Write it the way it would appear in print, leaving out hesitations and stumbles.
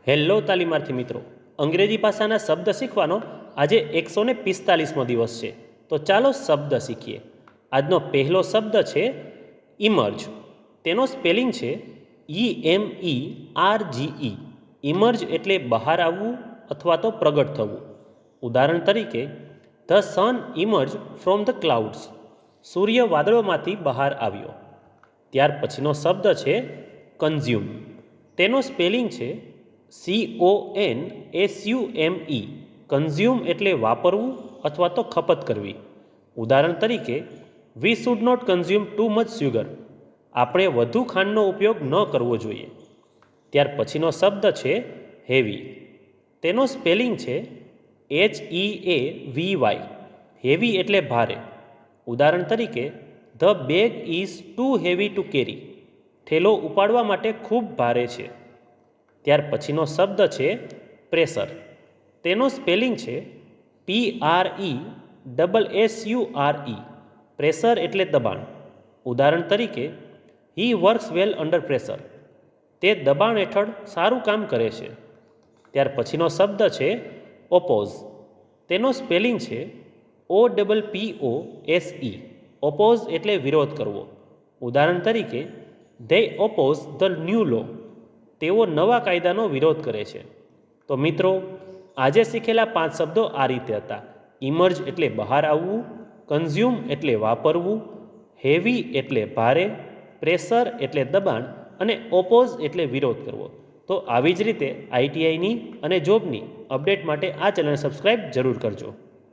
Hello તાલીમાર્થી મિત્રો, અંગ્રેજી ભાષાના શબ્દ શીખવાનો આજે 145મો દિવસ છે. તો ચાલો શબ્દ શીખીએ. આજનો પહેલો શબ્દ છે ઇમર્જ. તેનો સ્પેલિંગ છે EMERGE. ઇમર્જ એટલે બહાર આવવું અથવા તો પ્રગટ થવું. ઉદાહરણ તરીકે, the sun emerge from the clouds. સૂર્ય વાદળોમાંથી બહાર આવ્યો. ત્યાર પછીનો શબ્દ છે કન્ઝ્યુમ. તેનો સ્પેલિંગ છે CONSUME. કન્ઝ્યુમ એટલે વાપરવું અથવા તો ખપત કરવી. ઉદાહરણ તરીકે, we should not consume too much sugar. આપણે વધુ ખાંડનો ઉપયોગ ન કરવો જોઈએ. ત્યાર પછીનો શબ્દ છે હેવી. તેનો સ્પેલિંગ છે HEAVY. હેવી એટલે ભારે. ઉદાહરણ તરીકે, the bag is too heavy to carry. થેલો ઉપાડવા માટે ખૂબ ભારે છે. ત્યાર પછીનો શબ્દ છે પ્રેશર. તેનો સ્પેલિંગ છે PRESSURE. પ્રેશર એટલે દબાણ. ઉદાહરણ તરીકે, he works well under pressure. તે દબાણ હેઠળ સારું કામ કરે છે. ત્યાર પછીનો શબ્દ છે ઓપોઝ. તેનો સ્પેલિંગ છે OPPOSE. ઓપોઝ એટલે વિરોધ કરવો. ઉદાહરણ તરીકે, ધે ઓપોઝ ધ ન્યૂ લો. તેઓ નવા કાયદાનો વિરોધ કરે છે. તો મિત્રો, આજે શીખેલા 5 શબ્દો આ રીતે હતા. ઇમર્જ એટલે બહાર આવવું, કન્ઝ્યુમ એટલે વાપરવું, હેવી એટલે ભારે, પ્રેશર એટલે દબાણ અને ઓપોઝ એટલે વિરોધ કરવો. તો આવી જ રીતે ITIની અને જોબની અપડેટ માટે આ ચેનલ સબસ્ક્રાઈબ જરૂર કરજો.